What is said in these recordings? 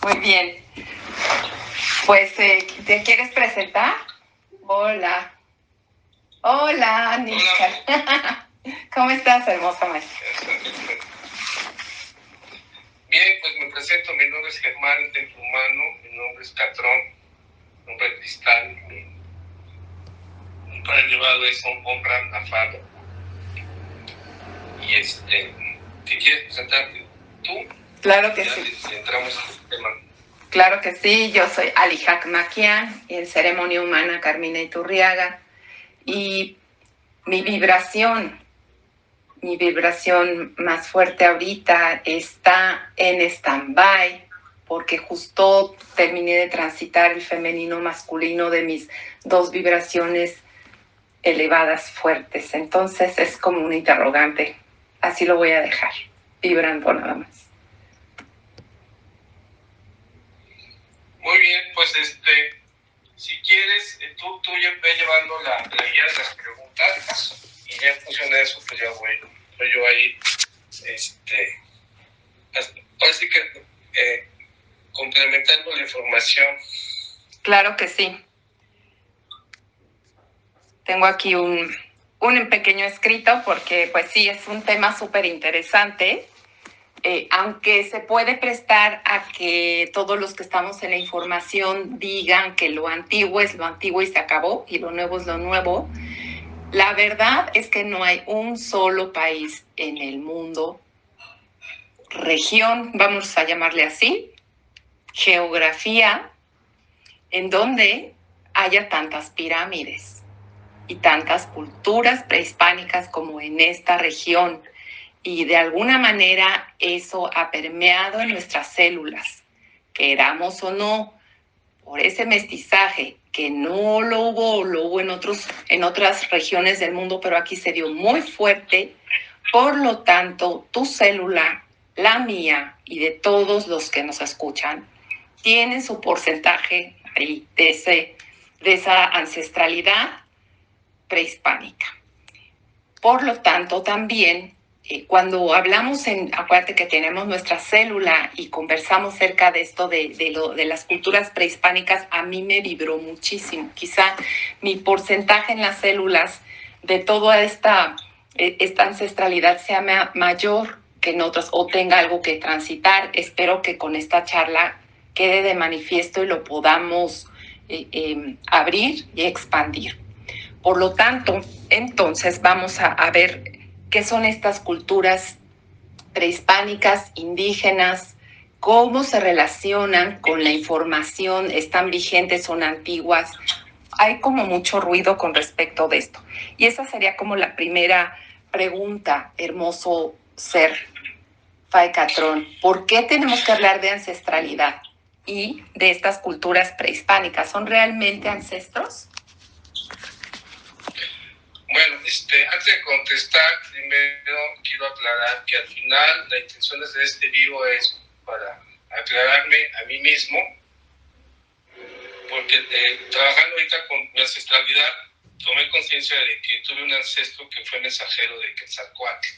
Muy bien. Pues, ¿te quieres presentar? Hola. Hola, Anisha. Hola. ¿Cómo estás, hermosa maestra? Bien, pues me presento. Mi nombre es Germán, templo humano. Mi nombre es Catrón, nombre de cristal. Mi padre elevado es Omran Afado. Y ¿te quieres presentarte tú? Claro que ya sí. Entramos en el tema. Claro que sí. Yo soy Alihak Makian, en Ceremonia Humana Carmina Iturriaga. Y mi vibración más fuerte ahorita está en stand-by, porque justo terminé de transitar el femenino masculino de mis dos vibraciones elevadas fuertes. Entonces es como un interrogante. Así lo voy a dejar, vibrando nada más. Muy bien, pues si quieres, tú ya ve llevando la guía de las preguntas y ya en función de eso, pues ya voy yo ahí, así que complementando la información. Claro que sí. Tengo aquí un pequeño escrito porque pues sí, es un tema súper interesante. Aunque se puede prestar a que todos los que estamos en la información digan que lo antiguo es lo antiguo y se acabó y lo nuevo es lo nuevo, la verdad es que no hay un solo país en el mundo, región, vamos a llamarle así, geografía, en donde haya tantas pirámides y tantas culturas prehispánicas como en esta región. Y de alguna manera eso ha permeado en nuestras células, queramos o no, por ese mestizaje que no lo hubo en otras regiones del mundo, pero aquí se dio muy fuerte. Por lo tanto, tu célula, la mía y de todos los que nos escuchan, tienen su porcentaje ahí de esa ancestralidad prehispánica. Por lo tanto, también cuando hablamos acuérdate que tenemos nuestra célula y conversamos cerca de esto de las culturas prehispánicas, a mí me vibró muchísimo. Quizá mi porcentaje en las células de toda esta ancestralidad sea mayor que en otras o tenga algo que transitar. Espero que con esta charla quede de manifiesto y lo podamos abrir y expandir. Por lo tanto, entonces vamos a ver qué son estas culturas prehispánicas, indígenas, cómo se relacionan con la información, están vigentes, son antiguas. Hay como mucho ruido con respecto de esto. Y esa sería como la primera pregunta, hermoso ser, Faecatrón. ¿Por qué tenemos que hablar de ancestralidad y de estas culturas prehispánicas? ¿Son realmente ancestros? Bueno, antes de contestar, primero quiero aclarar que al final la intención de este vivo es para aclararme a mí mismo, porque trabajando ahorita con mi ancestralidad, tomé conciencia de que tuve un ancestro que fue mensajero de Quetzalcóatl.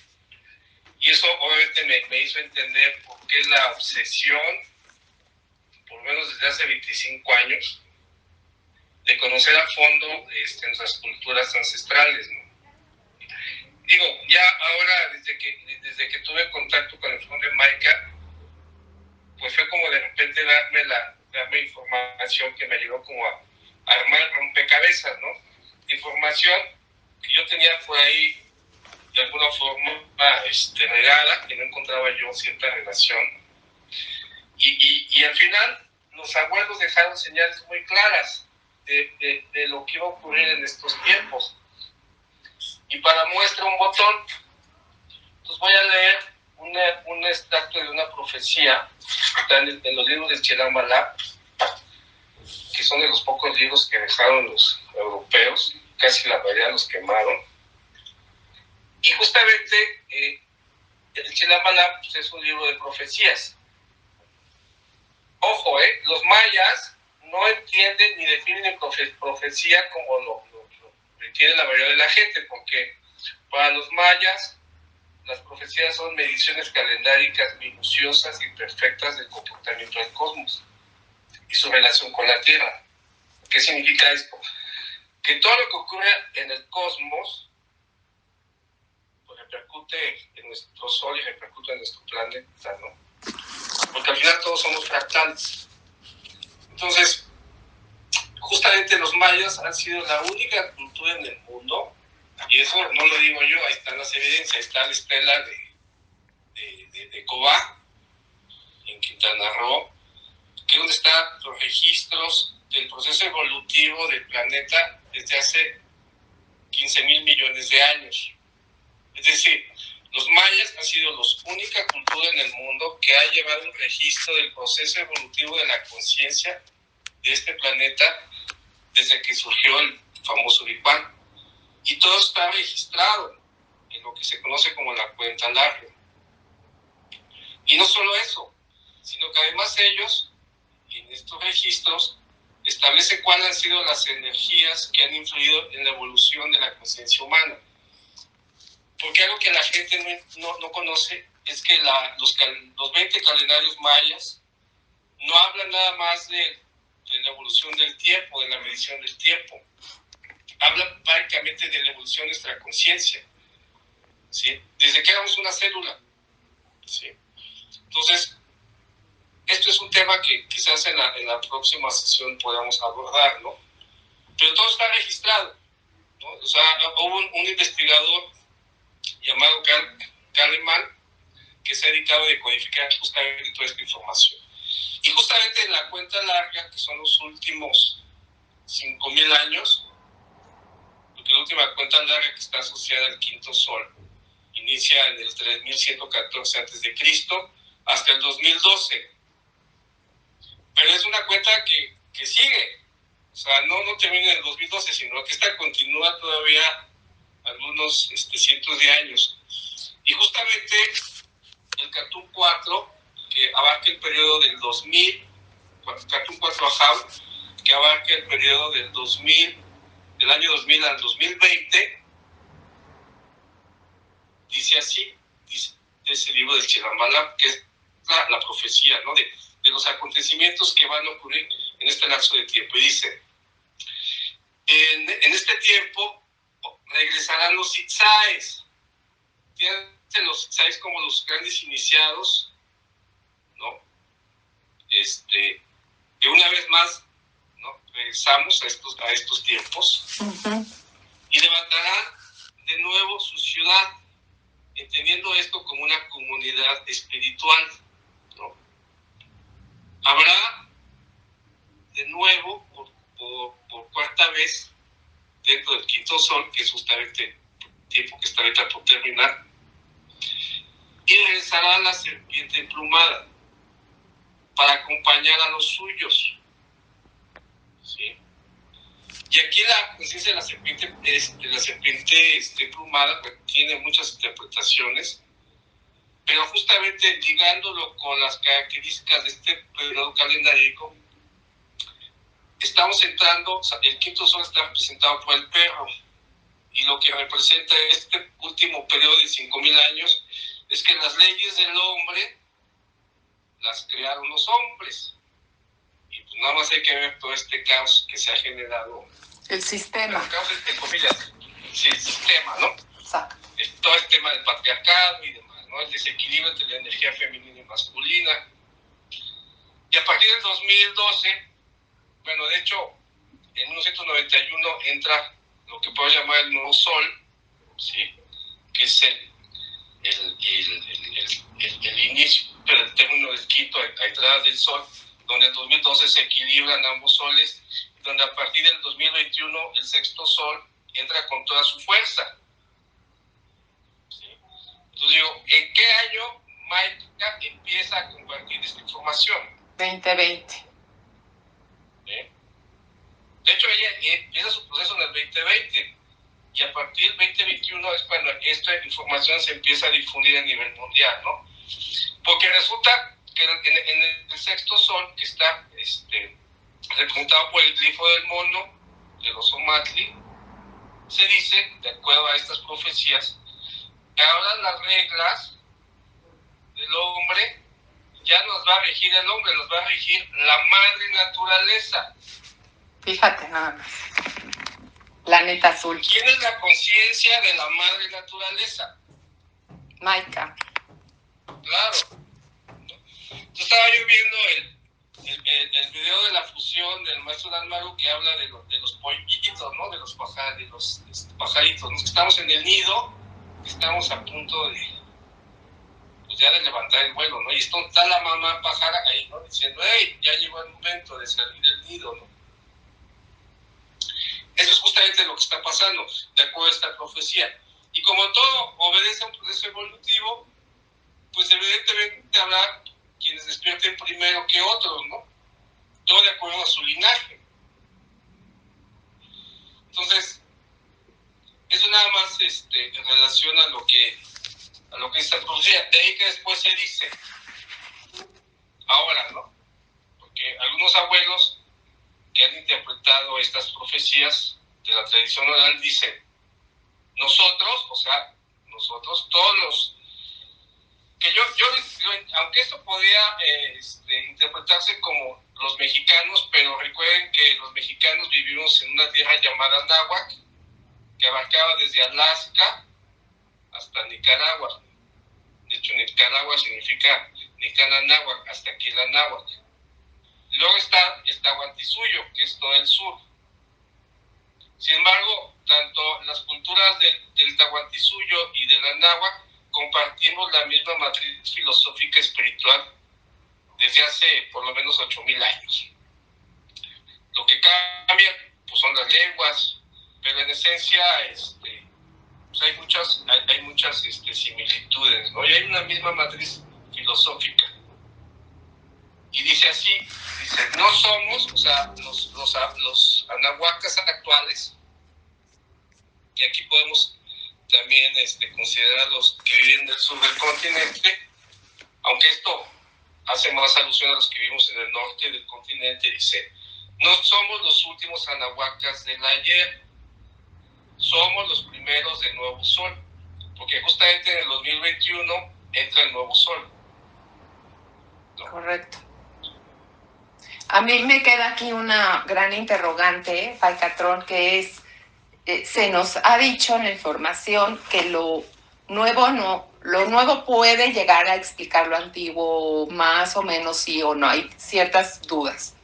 Y eso obviamente me hizo entender por qué la obsesión, por lo menos desde hace 25 años, de conocer a fondo nuestras culturas ancestrales, ¿no? Digo, ya ahora, desde que tuve contacto con el Fondo de Maica, pues fue como de repente darme información que me ayudó como a armar rompecabezas, ¿no? Información que yo tenía por ahí de alguna forma regada, que no encontraba yo cierta relación. Y al final, los abuelos dejaron señales muy claras de lo que iba a ocurrir en estos tiempos. Y para muestra un botón, entonces voy a leer un extracto de una profecía que está en los libros de Chelamalá, que son de los pocos libros que dejaron los europeos, casi la mayoría los quemaron. Y justamente el Chelamalá pues, es un libro de profecías. Ojo, los mayas no entienden ni definen profecía como lo entiende la mayoría de la gente, porque para los mayas las profecías son mediciones calendáricas minuciosas y perfectas del comportamiento del cosmos y su relación con la Tierra. ¿Qué significa esto? Que todo lo que ocurre en el cosmos pues, repercute en nuestro Sol y repercute en nuestro planeta, ¿no? Porque al final todos somos fractales. Entonces, justamente los mayas han sido la única cultura en el mundo, y eso no lo digo yo, ahí están las evidencias, ahí está la estela de Cobá, en Quintana Roo, que es donde están los registros del proceso evolutivo del planeta desde hace 15,000 millones de años. Es decir, los mayas han sido la única cultura en el mundo que ha llevado un registro del proceso evolutivo de la conciencia de este planeta desde que surgió el famoso Big Bang. Y todo está registrado en lo que se conoce como la cuenta larga. Y no solo eso, sino que además ellos, en estos registros, establecen cuáles han sido las energías que han influido en la evolución de la conciencia humana. Porque algo que la gente no conoce es que los 20 calendarios mayas no hablan nada más de la evolución del tiempo, de la medición del tiempo. Hablan prácticamente de la evolución de nuestra conciencia, ¿sí? Desde que éramos una célula, ¿sí? Entonces, esto es un tema que quizás en la próxima sesión podamos abordar, ¿no? Pero todo está registrado, ¿no? O sea, hubo un investigador llamado Kahneman que se ha dedicado a decodificar justamente toda esta información. Y justamente en la cuenta larga, que son los últimos 5,000 años, porque la última cuenta larga que está asociada al quinto sol inicia en el 3114 a.C. hasta el 2012. Pero es una cuenta que sigue. O sea, no termina en el 2012, sino que esta continúa todavía algunos cientos de años. Y justamente el Catún 4, que abarca el periodo del 2000, Catún 4 Ajau, que abarca el periodo del 2000, del año 2000 al 2020, dice así, dice ese libro del Chirambala, que es la profecía, ¿no? de los acontecimientos que van a ocurrir en este lapso de tiempo. Y dice, en este tiempo regresarán los Itzaes. Fíjense los Itzaes como los grandes iniciados, ¿no? Que una vez más, ¿no? Regresamos a estos tiempos. Uh-huh. Y levantarán de nuevo su ciudad, entendiendo esto como una comunidad espiritual, ¿no? Habrá de nuevo, por cuarta vez, dentro del quinto sol, que es justamente el tiempo que está ahorita por terminar, y regresará la serpiente emplumada para acompañar a los suyos, ¿sí? Y aquí la conciencia de la serpiente emplumada pues, tiene muchas interpretaciones, pero justamente ligándolo con las características de este periodo calendárico, estamos entrando, o sea, el quinto sol está representado por el perro, y lo que representa este último periodo de 5,000 años es que las leyes del hombre las crearon los hombres. Y pues nada más hay que ver todo este caos que se ha generado. El sistema. El caos, entre comillas, sí, el sistema, ¿no? Exacto. Todo el tema del patriarcado y demás, ¿no? El desequilibrio entre la energía femenina y masculina. Y a partir del 2012, bueno, de hecho, en 1991 entra lo que puedo llamar el nuevo sol, ¿sí? Que es el inicio del término del quinto a entrada del sol, donde en 2012 se equilibran ambos soles, donde a partir del 2021 el sexto sol entra con toda su fuerza, ¿sí? Entonces digo, ¿en qué año Maika empieza a compartir esta información? 2020. ¿Sí? De hecho, ella empieza su proceso en el 2020 y a partir del 2021 es cuando esta información se empieza a difundir a nivel mundial, ¿no? Porque resulta que en el sexto sol, que está representado por el glifo del mono, del oso Matli, se dice, de acuerdo a estas profecías, ahora las reglas del hombre ya nos va a regir el hombre, nos va a regir la madre naturaleza. Fíjate nada más. Planeta azul. ¿Quién es la conciencia de la madre naturaleza? Maika. Claro. Yo estaba yo viendo el video de la fusión del maestro Dalmaru que habla de los pollitos, ¿no? De los pajaritos, ¿no? Estamos en el nido, estamos a punto de, pues ya de levantar el vuelo, ¿no? Y está la mamá pájara ahí, ¿no? Diciendo, hey, ya llegó el momento de salir del nido, ¿no? Eso es justamente lo que está pasando, de acuerdo a esta profecía. Y como todo obedece a un proceso evolutivo, pues evidentemente habrá quienes despierten primero que otros, ¿no? Todo de acuerdo a su linaje. Entonces, eso nada más en relación a lo que esta profecía. De ahí que después se dice, ahora, ¿no? Porque algunos abuelos que han interpretado estas profecías de la tradición oral dicen, nosotros, todos los que yo aunque esto podría interpretarse como los mexicanos, pero recuerden que los mexicanos vivimos en una tierra llamada Náhuac, que abarcaba desde Alaska hasta Nicaragua. De hecho, Nicaragua significa Nicana Náhuac, hasta aquí la Náhuac. Luego está el Tahuantinsuyo, que es todo el sur. Sin embargo, tanto las culturas del Tahuantinsuyo y de la Náhuac compartimos la misma matriz filosófica espiritual desde hace por lo menos 8,000 años. Lo que cambia pues, son las lenguas, pero en esencia pues hay muchas similitudes, ¿no? Y hay una misma matriz filosófica. Y dice así, no somos, o sea, los anahuacas actuales, y aquí podemos también considerar a los que viven del sur del continente, aunque esto hace más alusión a los que vivimos en el norte del continente, dice, no somos los últimos anahuacas del ayer, somos los primeros del nuevo sol, porque justamente en el 2021 entra el nuevo sol, ¿no? Correcto. A mí me queda aquí una gran interrogante, Falcatrón, que es, se nos ha dicho en la información que lo nuevo puede llegar a explicar lo antiguo más o menos sí o no, hay ciertas dudas,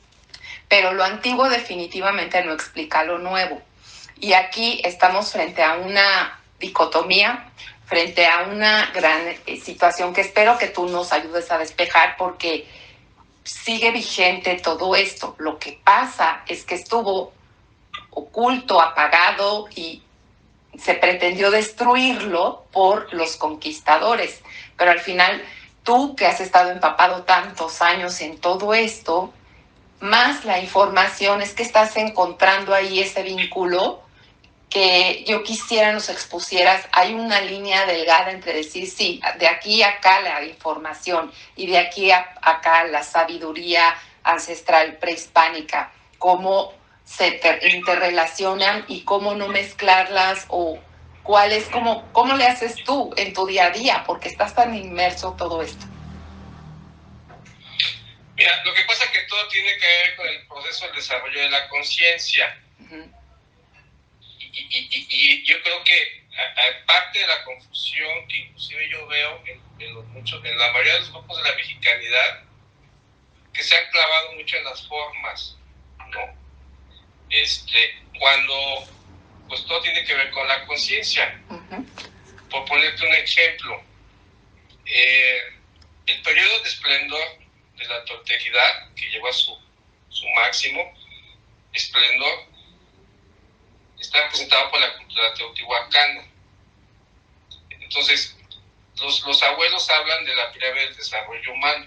pero lo antiguo definitivamente no explica lo nuevo. Y aquí estamos frente a una dicotomía, frente a una gran situación que espero que tú nos ayudes a despejar porque sigue vigente todo esto. Lo que pasa es que estuvo oculto, apagado y se pretendió destruirlo por los conquistadores. Pero al final, tú que has estado empapado tantos años en todo esto, más la información es que estás encontrando ahí ese vínculo que yo quisiera nos expusieras. Hay una línea delgada entre decir, sí, de aquí a acá la información y de aquí a acá la sabiduría ancestral prehispánica, cómo se interrelacionan y cómo no mezclarlas o cómo le haces tú en tu día a día, porque estás tan inmerso todo esto. Mira, lo que pasa es que todo tiene que ver con el proceso del desarrollo de la conciencia. Uh-huh. Y yo creo que aparte de la confusión que inclusive yo veo en la mayoría de los grupos de la mexicanidad, que se han clavado mucho en las formas, ¿no? Cuando pues todo tiene que ver con la conciencia. Uh-huh. Por ponerte un ejemplo, el periodo de esplendor de la toltequidad, que llegó a su máximo esplendor, está representado por la cultura teotihuacana. Entonces, los abuelos hablan de la pirámide del desarrollo humano.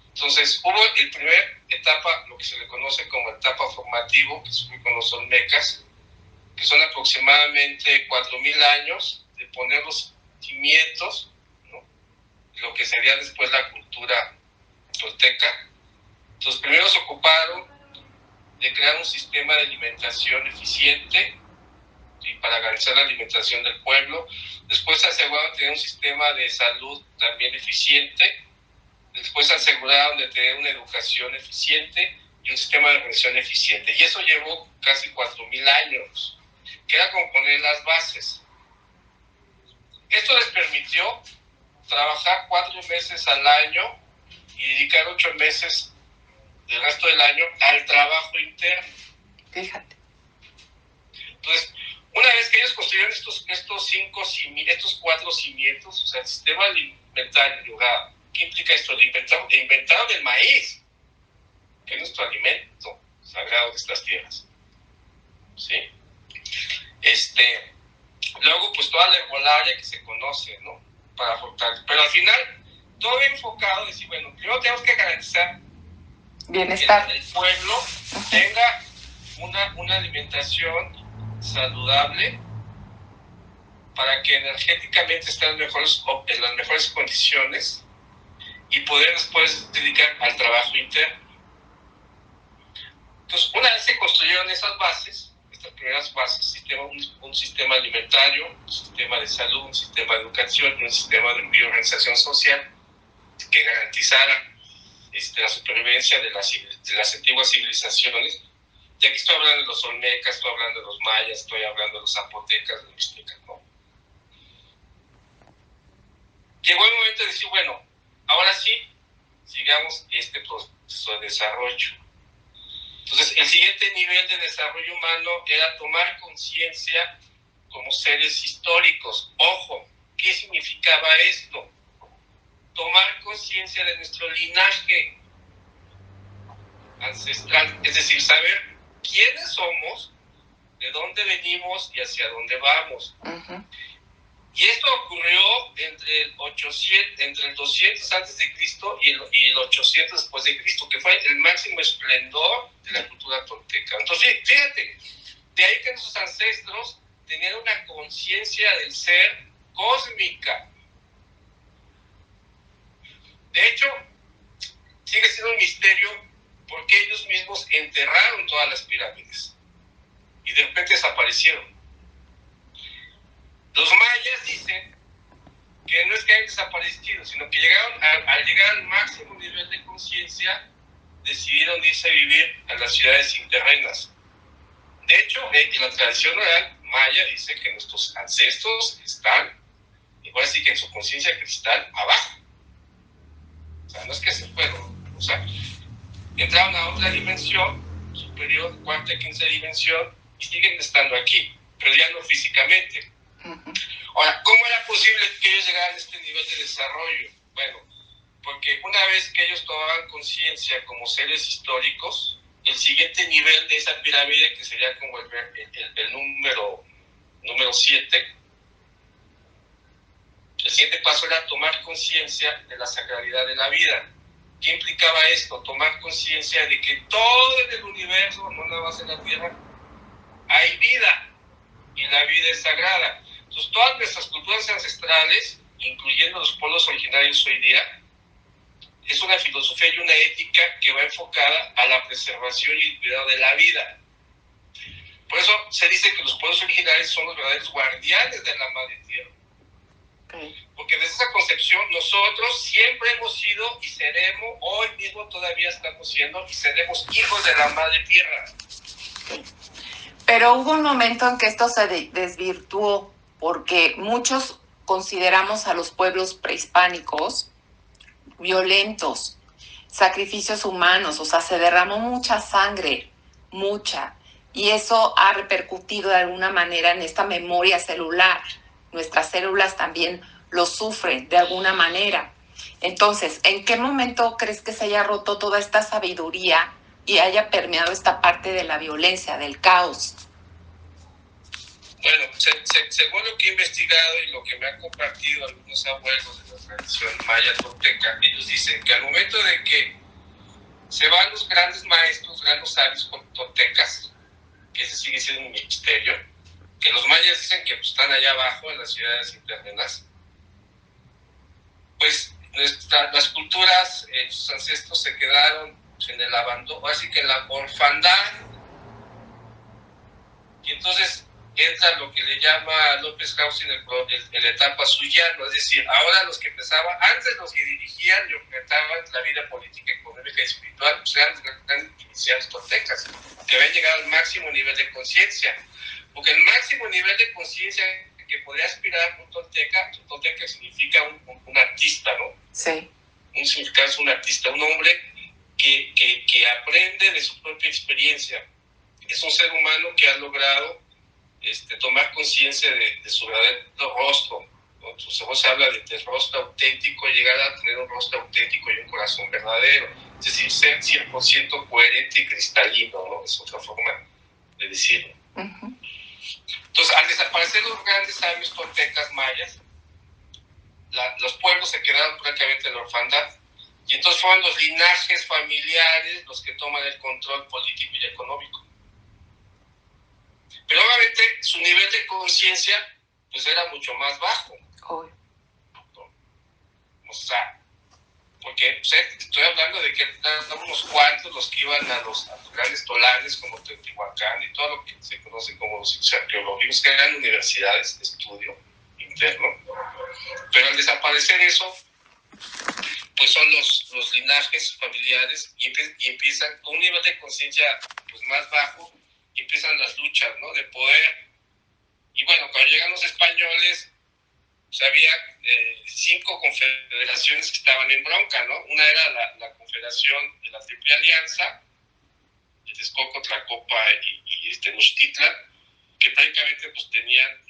Entonces, hubo el primer etapa, lo que se le conoce como etapa formativo, que se fue con los olmecas, que son aproximadamente 4,000 años de poner los cimientos, ¿no? Lo que sería después la cultura tolteca. Entonces, primero se ocuparon de crear un sistema de alimentación eficiente, y para garantizar la alimentación del pueblo. Después aseguraron tener un sistema de salud también eficiente. Después aseguraron de tener una educación eficiente y un sistema de organización eficiente. Y eso llevó casi 4.000 años, que era como poner las bases. Esto les permitió trabajar 4 meses al año y dedicar 8 meses del resto del año al trabajo interno. Fíjate. Entonces, una vez que ellos construyeron estos 4 cimientos, o sea, el sistema alimentario, ¿qué implica esto? Inventaron el maíz, que es nuestro alimento sagrado de estas tierras. ¿Sí? Luego, pues toda la herbolaria que se conoce, ¿no? Para fortalecer. Pero al final, todo enfocado en decir, bueno, primero tenemos que garantizar bienestar, que el pueblo tenga una alimentación saludable para que energéticamente esté en las mejores condiciones y poder después dedicar al trabajo interno. Entonces, una vez se construyeron esas bases, estas primeras bases, un sistema alimentario, un sistema de salud, un sistema de educación y un sistema de organización social que garantizara la supervivencia de las antiguas civilizaciones. Y aquí estoy hablando de los olmecas, estoy hablando de los mayas, estoy hablando de los zapotecas, de los mixtecas, ¿no? Llegó el momento de decir, bueno, ahora sí, sigamos este proceso de desarrollo. Entonces, el siguiente nivel de desarrollo humano era tomar conciencia como seres históricos. Ojo, ¿qué significaba esto? Tomar conciencia de nuestro linaje ancestral, es decir, saber quiénes somos, de dónde venimos y hacia dónde vamos. Uh-huh. Y esto ocurrió entre el 200 antes de Cristo y el 800 después de Cristo, que fue el máximo esplendor de la cultura tolteca. Entonces, fíjate, de ahí que nuestros ancestros tenían una conciencia del ser cósmica. De hecho, sigue siendo un misterio porque ellos mismos enterraron todas las pirámides y de repente desaparecieron. Los mayas dicen que no es que hayan desaparecido, sino que al llegar al máximo nivel de conciencia, decidieron irse a vivir a las ciudades interrenas. De hecho, en la tradición oral maya dice que nuestros ancestros están, igual sí que en su conciencia cristal, abajo. O sea, no es que se fueron, o sea, entraron a otra dimensión superior, cuarta y quinta dimensión, y siguen estando aquí, pero ya no físicamente. Uh-huh. Ahora, ¿cómo era posible que ellos llegaran a este nivel de desarrollo? Bueno, porque una vez que ellos tomaban conciencia como seres históricos, el siguiente nivel de esa pirámide, que sería como el número 7, el siguiente paso era tomar conciencia de la sacralidad de la vida. ¿Qué implicaba esto? Tomar conciencia de que todo en el universo, no nada más en la Tierra, hay vida, y la vida es sagrada. Entonces, todas nuestras culturas ancestrales, incluyendo los pueblos originarios hoy día, es una filosofía y una ética que va enfocada a la preservación y el cuidado de la vida. Por eso se dice que los pueblos originarios son los verdaderos guardianes de la madre tierra. Okay. Porque desde esa concepción nosotros siempre hemos sido y seremos, hoy mismo todavía estamos siendo y seremos hijos de la madre tierra. Pero hubo un momento en que esto se desvirtuó, porque muchos consideramos a los pueblos prehispánicos violentos, sacrificios humanos, o sea, se derramó mucha sangre, mucha, y eso ha repercutido de alguna manera en esta memoria celular. Nuestras células también lo sufren de alguna manera. Entonces, ¿en qué momento crees que se haya roto toda esta sabiduría y haya permeado esta parte de la violencia, del caos? Bueno, según lo que he investigado y lo que me han compartido algunos abuelos de la tradición maya tolteca, ellos dicen que al momento de que se van los grandes maestros, grandes sabios toltecas, que ese sigue siendo un misterio, que los mayas dicen que pues, están allá abajo en las ciudades internas, pues las culturas, sus ancestros se quedaron en el abandono, así que en la orfandad, y entonces entra lo que le llama López Housing la etapa suyano, es decir, ahora los que empezaban, antes los que dirigían y orientaban la vida política, económica y espiritual, pues eran los grandes iniciados toltecas, que habían llegado al máximo nivel de conciencia, porque el máximo nivel de conciencia que podría aspirar un tolteca significa un artista, ¿no? Sí. Un significado es un artista, un hombre que aprende de su propia experiencia. Es un ser humano que ha logrado tomar conciencia de su verdadero rostro. Entonces se habla de rostro auténtico, llegar a tener un rostro auténtico y un corazón verdadero. Es decir, ser 100% coherente y cristalino, ¿no? Es otra forma de decirlo. Uh-huh. Entonces, al desaparecer los grandes sabios toltecas mayas, los pueblos se quedaron prácticamente en la orfandad. Y entonces fueron los linajes familiares los que toman el control político y económico. Pero obviamente su nivel de conciencia pues era mucho más bajo. Oh. O sea, porque pues, estoy hablando de que eran unos cuantos los que iban a los grandes tolares como Teotihuacán y todo lo que se conoce como los sitios arqueológicos, que eran universidades de estudio interno. Pero al desaparecer eso, pues son los linajes familiares y empiezan con un nivel de conciencia pues, más bajo, y empiezan las luchas, ¿no? De poder. Y bueno, cuando llegan los españoles, pues había 5 confederaciones que estaban en bronca, ¿no? Una era la Confederación de la Triple Alianza, de Texcoco, Tlacopa y Tenochtitlan, que prácticamente pues tenían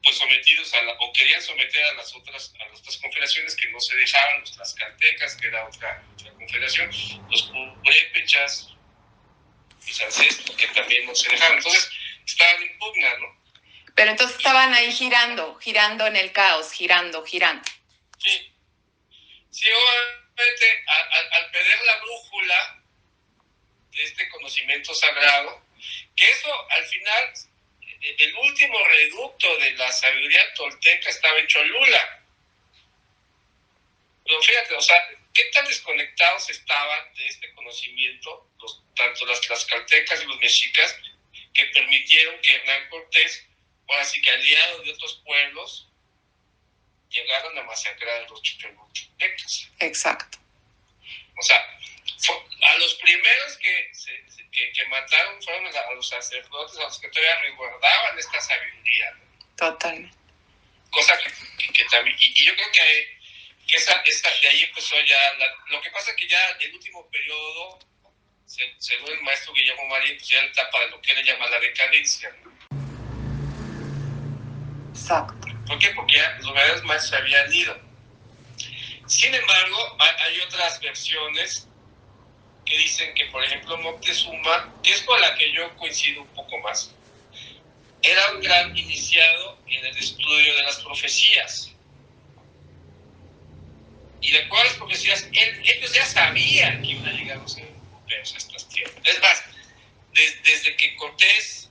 pues sometidos o querían someter a las otras confederaciones que no se dejaban, los tlaxcaltecas, que era otra confederación, los purépechas, mis ancestros, que también no se dejaban. Entonces estaban en pugna, ¿no? Pero entonces estaban ahí girando en el caos, girando. Sí, obviamente al perder la brújula de este conocimiento sagrado, que eso al final, el último reducto de la sabiduría tolteca estaba en Cholula. Pero fíjate, o sea, qué tan desconectados estaban de este conocimiento, tanto las tlaxcaltecas y los mexicas, que permitieron que Hernán Cortés, ahora sí que aliado de otros pueblos, llegaron a masacrar a los cholultecas. Exacto. O sea, a los primeros que mataron fueron a los sacerdotes, a los que todavía resguardaban esta sabiduría, ¿no? Totalmente. Cosa que también, y yo creo que de ahí empezó ya, lo que pasa es que ya el último periodo, según el maestro Guillermo Marín, pues ya la etapa de lo que él llama la decadencia, ¿no? Exacto. ¿Por qué? Porque ya los verdaderos maestros se habían ido. Sin embargo, hay otras versiones que dicen que, por ejemplo, Moctezuma, que es con la que yo coincido un poco más, era un gran iniciado en el estudio de las profecías. Y de acuerdo a las profecías, ellos ya sabían que iban a llegar los europeos a estas tierras. Es más, desde que Cortés,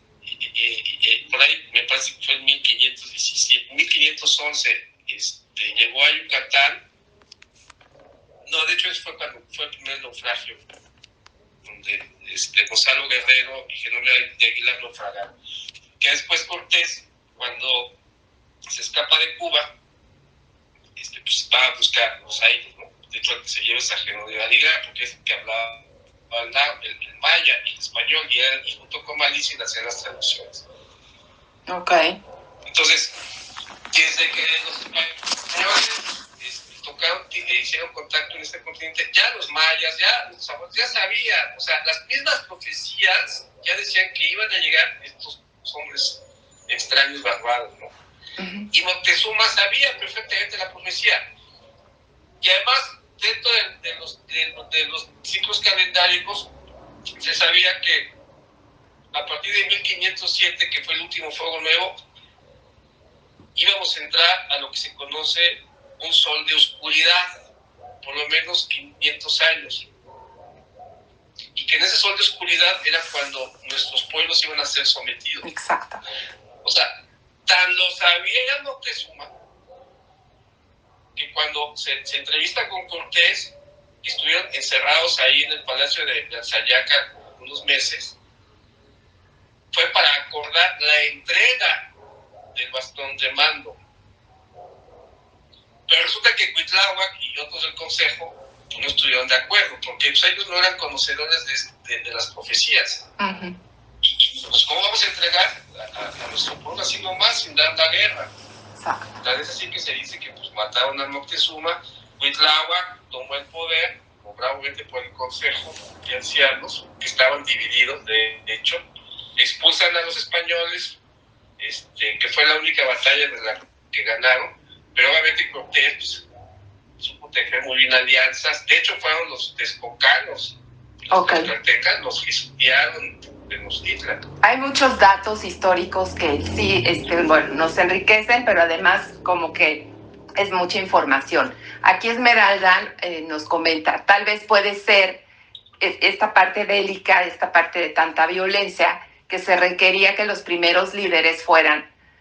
por ahí me parece que fue en 1517, 1511, llegó a Yucatán. No, de hecho, eso fue cuando fue el primer naufragio, donde Gonzalo Guerrero y Jerónimo de Aguilar naufragaron. Que después Cortés, cuando se escapa de Cuba, pues va a buscar los aires, ¿no? De hecho, el que se lleva es a Jerónimo de Aguilar, porque es el que hablaba el maya y el español, y junto con Malicia hacían las traducciones. Ok. Entonces, desde que los españoles tocaron, hicieron contacto en este continente, ya los mayas, ya sabían, o sea, las mismas profecías ya decían que iban a llegar estos hombres extraños, barbados, ¿no? Uh-huh. Y Moctezuma sabía perfectamente la profecía. Y además, dentro de los ciclos calendáricos, se sabía que a partir de 1507, que fue el último fuego nuevo, íbamos a entrar a lo que se conoce un sol de oscuridad, por lo menos 500 años. Y que en ese sol de oscuridad era cuando nuestros pueblos iban a ser sometidos. Exacto. O sea, tan lo sabía Moctezuma, que cuando se entrevista con Cortés, estuvieron encerrados ahí en el palacio de Alzayaca unos meses, fue para acordar la entrega del bastón de mando. Pero resulta que Cuitláhuac y otros del consejo no estuvieron de acuerdo, porque pues, ellos no eran conocedores de las profecías. Uh-huh. Y pues, ¿cómo vamos a entregar a nuestro pueblo así nomás, sin dar la guerra? Exacto. Tal vez así que se dice que pues, mataron a Moctezuma, Cuitláhuac tomó el poder, obviamente por el consejo de ancianos, que estaban divididos, de hecho, expulsan a los españoles, que fue la única batalla de la que ganaron, pero obviamente Cortés pues, supo tejer muy bien alianzas. De hecho, fueron los texcocanos, los tlaxcaltecas, los que estudiaron Tenochtitlan. Hay muchos datos históricos que sí, bueno, nos enriquecen, pero además como que es mucha información. Aquí Esmeralda nos comenta, tal vez puede ser esta parte bélica, esta parte de tanta violencia, que se requería que los primeros líderes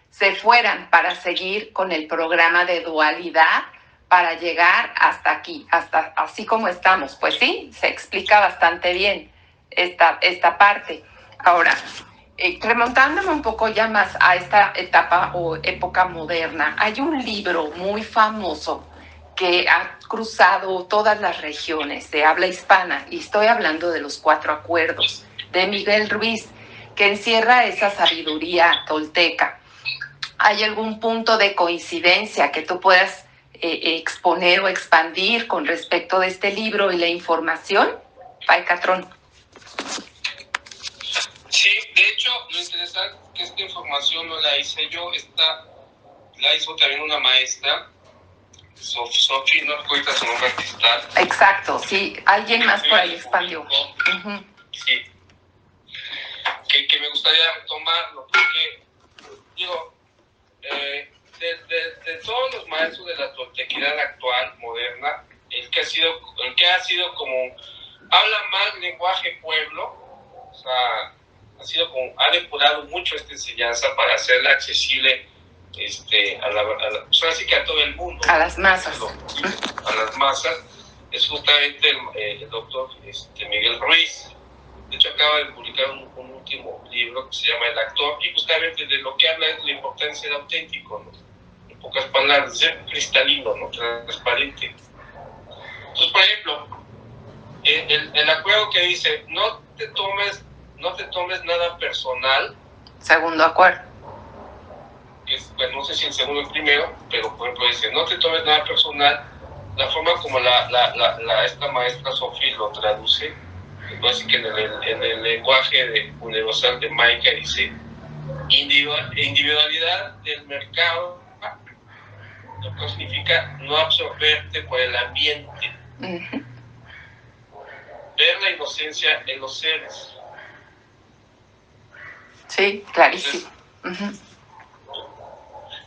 se fueran para seguir con el programa de dualidad para llegar hasta aquí, hasta así como estamos. Pues sí, se explica bastante bien esta parte. Ahora, remontándome un poco ya más a esta etapa o época moderna, hay un libro muy famoso que ha cruzado todas las regiones de habla hispana, y estoy hablando de los 4 acuerdos, de Miguel Ruiz, que encierra esa sabiduría tolteca. ¿Hay algún punto de coincidencia que tú puedas exponer o expandir con respecto de este libro y la información? Pai Catrón. Sí, de hecho, lo interesante es que esta información no la hice yo, la hizo también una maestra, Sofi, no recuerdo su nombre artístico. Exacto, sí, alguien más por ahí expandió. Uh-huh. Sí, que me gustaría retomarlo, porque, digo, de todos los maestros de la toltequidad actual, moderna, el que ha sido como, habla más lenguaje pueblo, o sea, ha depurado mucho esta enseñanza para hacerla accesible así que a todo el mundo. A las masas. A las masas, es justamente el doctor Miguel Ruiz. De hecho, acaba de publicar un último libro que se llama El Actor, y justamente de lo que habla es la importancia del auténtico, ¿no? En pocas palabras, ser cristalino, ¿no? Transparente. Entonces, por ejemplo, el acuerdo que dice, no te tomes nada personal. Segundo acuerdo. Pues no sé si el segundo o el primero, pero por ejemplo dice, no te tomes nada personal. La forma como esta maestra Sofi lo traduce, así que en el lenguaje universal de Maica dice, individualidad del mercado, lo que significa no absorberte por el ambiente. Uh-huh. Ver la inocencia en los seres. Sí, clarísimo. Entonces,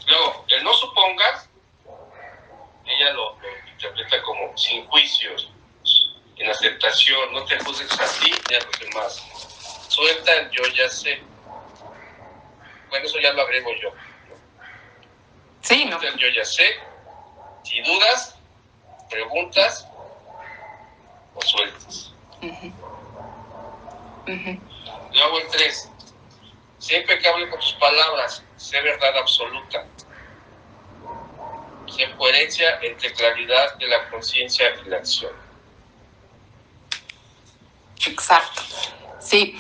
luego, el no supongas, ella lo interpreta como sin juicios, en aceptación, no te juzgues a ti ni a los demás. Suelta el yo ya sé. Bueno, eso ya lo agrego yo. Sí, ¿no? Suelta el yo ya sé. Si dudas, preguntas o sueltas. Uh-huh. Uh-huh. Luego el 3. Sé impecable con tus palabras, sé verdad absoluta. Sé coherencia entre claridad de la conciencia y la acción. Exacto. Sí.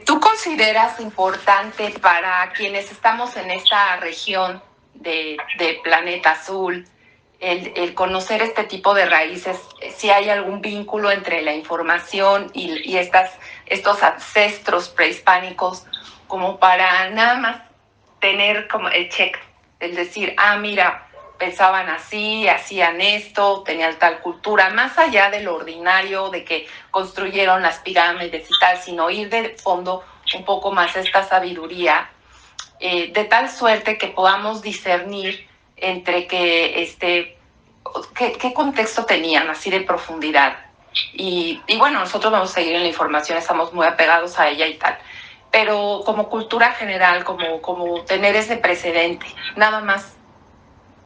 ¿Tú consideras importante para quienes estamos en esta región de Planeta Azul el conocer este tipo de raíces? Si hay algún vínculo entre la información y estos ancestros prehispánicos, como para nada más tener como el check, el decir, mira, pensaban así, hacían esto, tenían tal cultura, más allá de lo ordinario, de que construyeron las pirámides y tal, sino ir de fondo un poco más esta sabiduría, de tal suerte que podamos discernir entre qué contexto tenían, así de profundidad. Y bueno, nosotros vamos a seguir en la información, estamos muy apegados a ella y tal, pero como cultura general, como tener ese precedente, nada más,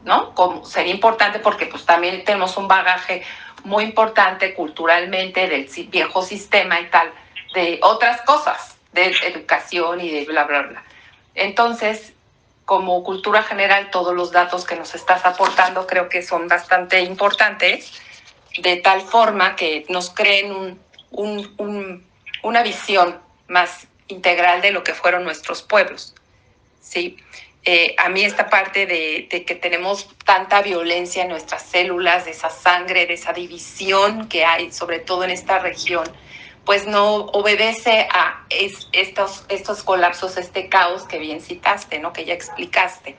¿no? Como sería importante porque pues también tenemos un bagaje muy importante culturalmente del viejo sistema y tal, de otras cosas, de educación y de bla, bla, bla. Entonces, como cultura general, todos los datos que nos estás aportando creo que son bastante importantes, de tal forma que nos creen una visión más integral de lo que fueron nuestros pueblos, ¿sí? A mí esta parte de que tenemos tanta violencia en nuestras células, de esa sangre, de esa división que hay, sobre todo en esta región, pues no obedece a estos colapsos, este caos que bien citaste, ¿no? Que ya explicaste.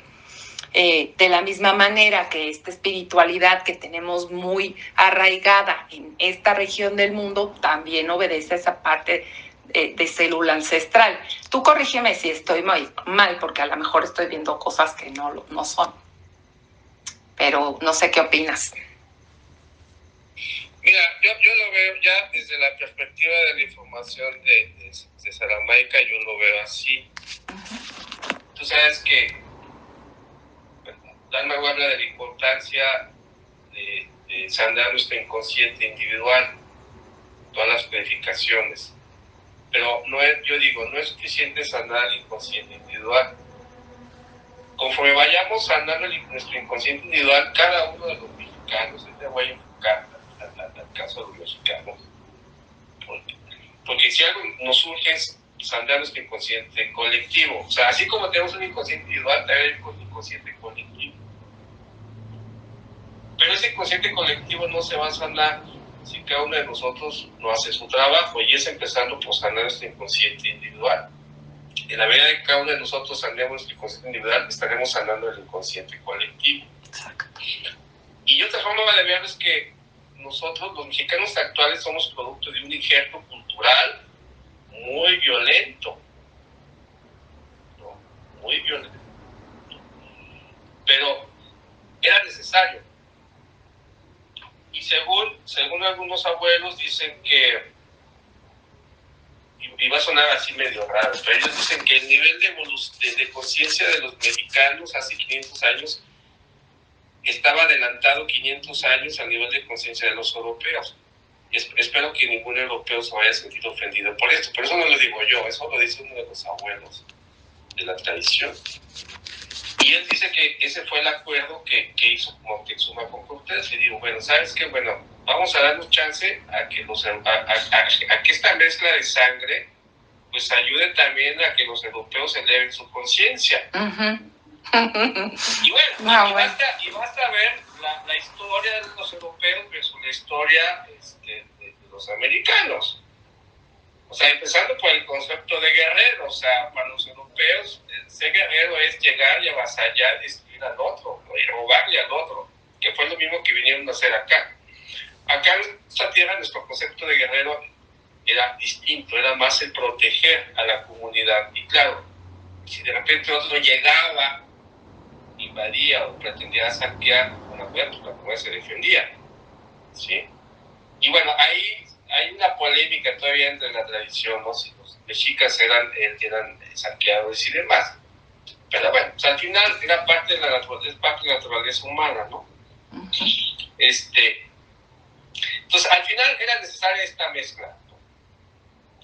De la misma manera que esta espiritualidad que tenemos muy arraigada en esta región del mundo también obedece a esa parte de célula ancestral. Tú corrígeme si estoy mal, porque a lo mejor estoy viendo cosas que no son. Pero no sé qué opinas. Mira, yo lo veo ya desde la perspectiva de la información de Saramaica, yo lo veo así. Tú sabes que Dharma habla de la importancia de sanar nuestro inconsciente individual, todas las purificaciones. Pero no es, yo digo, no es suficiente sanar el inconsciente individual. Conforme vayamos sanando nuestro inconsciente individual, cada uno de los mexicanos, te voy a enfocar al caso de los mexicanos, porque si algo nos surge es sanar nuestro inconsciente colectivo. O sea, así como tenemos un inconsciente individual, también hay un inconsciente colectivo. Pero ese inconsciente colectivo no se va a sanar si cada uno de nosotros no hace su trabajo, y es empezando por sanar nuestro inconsciente individual. En la medida que cada uno de nosotros sanemos nuestro inconsciente individual, estaremos sanando el inconsciente colectivo. Y otra forma de verlo es que nosotros, los mexicanos actuales, somos producto de un injerto cultural muy violento, ¿no? Muy violento. Pero era necesario. Y según algunos abuelos dicen que, y va a sonar así medio raro, pero ellos dicen que el nivel de conciencia de los mexicanos hace 500 años estaba adelantado 500 años al nivel de conciencia de los europeos. Espero que ningún europeo se vaya a sentir ofendido por esto, pero eso no lo digo yo, eso lo dice uno de los abuelos de la tradición. Y él dice que ese fue el acuerdo que hizo Moctezuma con Cortés. Y digo, bueno, ¿sabes qué? Bueno, vamos a darnos chance a que, a que esta mezcla de sangre pues ayude también a que los europeos eleven su conciencia. Y bueno, y basta ver la historia de los europeos versus la historia de los americanos. O sea, empezando por el concepto de guerrero. O sea, para los europeos, ser guerrero es llegar y avasallar, destruir al otro, ¿no? Y robarle al otro, que fue lo mismo que vinieron a hacer acá. Acá en esta tierra, nuestro concepto de guerrero era distinto, era más el proteger a la comunidad. Y claro, si de repente otro llegaba, invadía o pretendía saquear una mujer, pues la comunidad se defendía, ¿sí? Y bueno, ahí hay una polémica todavía entre la tradición, ¿no? Si los mexicas eran saqueadores y demás. Pero bueno, pues al final era parte de la naturaleza humana, ¿no? Entonces, al final era necesaria esta mezcla, ¿no?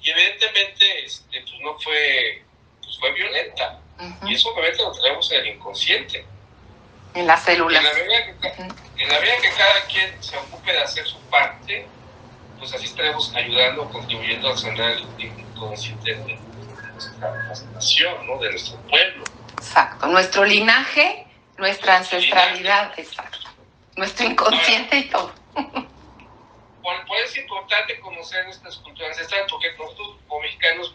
Y evidentemente, pues no fue, pues fue violenta. Y eso obviamente lo tenemos en el inconsciente. En las células. En la medida que cada quien se ocupe de hacer su parte, pues así estaremos ayudando, contribuyendo a sanar el inconsciente de nuestra nación, ¿no? De nuestro pueblo. Exacto. Nuestro linaje, nuestra ancestralidad, exacto. Nuestro inconsciente y todo. Por eso es importante conocer nuestras culturas ancestrales, porque nosotros como mexicanos